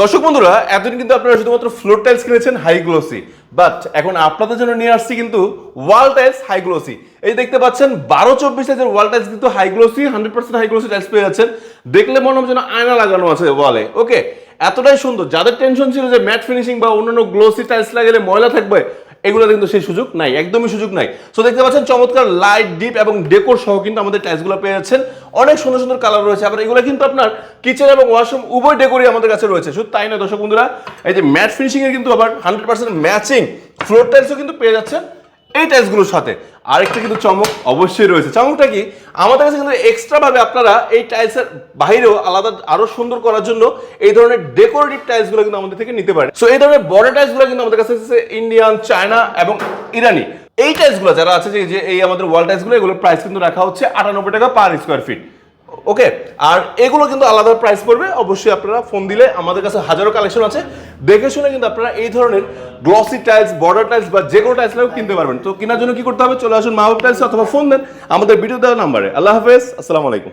দর্শক বন্ধুরা, এতদিন কিন্তু আপনারা শুধুমাত্র ফ্লোর টাইলস কিনেছেন হাই গ্লোসি, বাট এখন আপনাদের জন্য নিয়ে আসছি কিন্তু ওয়াল টাইলস হাই গ্লোসি। এই দেখতে পাচ্ছেন 12-24 সাইজের ওয়াল টাইলস কিন্তু high glossy, 100% high glossy tiles পেয়ে যাচ্ছেন। দেখলে মনে হবে যেন আয়না লাগানো আছে ওয়ালে। ওকে, এতটাই সুন্দর। যাদের টেনশন ছিল যে ম্যাট ফিনিশিং বা অন্যান্য গ্লোসি টাইলস লাগালে ময়লা থাকবে, এগুলো কিন্তু সেই সুযোগ নাই, একদমই সুযোগ নাই। সো দেখতে পাচ্ছেন চমৎকার লাইট ডিপ এবং ডেকোর সহ কিন্তু আমাদের টাইলসগুলো পেয়ে যাচ্ছেন। অনেক সুন্দর সুন্দর কালার রয়েছে, আবার এগুলো কিন্তু আপনার কিচেন এবং ওয়াশরুম উভয় ডেকোরই আমাদের কাছে রয়েছে। শুধু তাই না দর্শক বন্ধুরা, এই যে ম্যাট ফিনিশিং এর কিন্তু আবার 100% ম্যাচিং ফ্লোর টাইলসও কিন্তু পেয়ে যাচ্ছেন এই টাইলসগুলোর সাথে। আরেকটা কিন্তু চমক অবশ্যই রয়েছে। চমকটা কি, আমাদের কাছে কিন্তু এক্সট্রা ভাবে আপনারা এই টাইলসের বাইরেও আলাদা আরো সুন্দর করার জন্য এই ধরনের ডেকোরেটিভ টাইলসগুলো কিন্তু আমাদের থেকে নিতে পারেন। সো এই ধরনের বড় টাইলসগুলো কিন্তু আমাদের কাছে আছে ইন্ডিয়ান, চায়না এবং ইরানি। এই টাইলসগুলো যারা আছে যে এই আমাদের ওয়াল টাইলসগুলো, এগুলোর প্রাইস কিন্তু রাখা হচ্ছে 98 টাকা পার স্কোয়ার ফিট। ওকে, আর এগুলো কিন্তু আলাদা প্রাইস পড়বে। অবশ্যই আপনারা ফোন দিলে আমাদের কাছে হাজারো কালেকশন আছে, দেখে শুনে কিন্তু আপনারা এই ধরনের গ্লসি টাইলস, বর্ডার টাইলস বা যে কোনো টাইলস কিনতে পারবেন। তো কেনার জন্য কি করতে হবে, চলে আসুন মাহবুব টাইলস অথবা ফোন দেন আমাদের ভিডিও দেওয়া নাম্বারে। আল্লাহ হাফেজ, আসসালামু আলাইকুম।